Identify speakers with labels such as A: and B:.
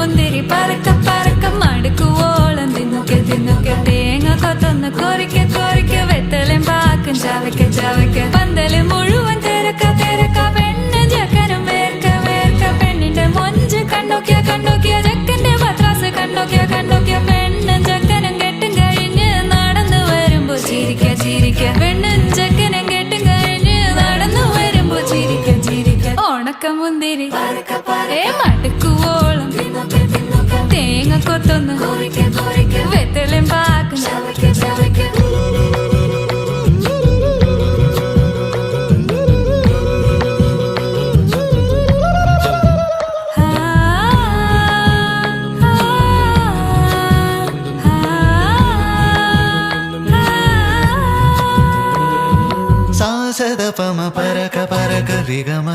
A: മുന്തിരി പറക്ക പറക്ക മടുക്കുവോളം തിന്നുക്കെ തിന്നുക്കെ തേങ്ങ കൊത്തൊന്ന് കൊറിക്ക കൊറിക്ക വെത്തലും പാക്കും ചവയ്ക്ക ചവയ്ക്ക പന്തല് മുഴുവൻ തിരക്ക തിരക്ക പെണ്ണ് ജക്കനും വേർക്ക വേർക്ക പെണ്ണിന്റെ മൊഞ്ച് കണ്ടോക്കിയ കണ്ടോക്കിയ ജക്കന്റെ പത്രാസ് കണ്ടോക്കിയ കണ്ടോക്കിയ പെണ്ണും ജക്കനും കെട്ടും കഴിഞ്ഞ് നടന്നു വരുമ്പോ ചിരിക്ക ചിരിക്ക പെണ്ണും ജക്കനും കെട്ടും കഴിഞ്ഞ് നടന്നു വരുമ്പോ ചിരിക്ക ചിരിക്ക ഉണക്ക മുന്തിരി മടുക്കുവോളം തേങ്ങ കൊത്തൊന്ന് വെത്തലും പാക്കും
B: സാസദ പമ പരക പരക രിഗമ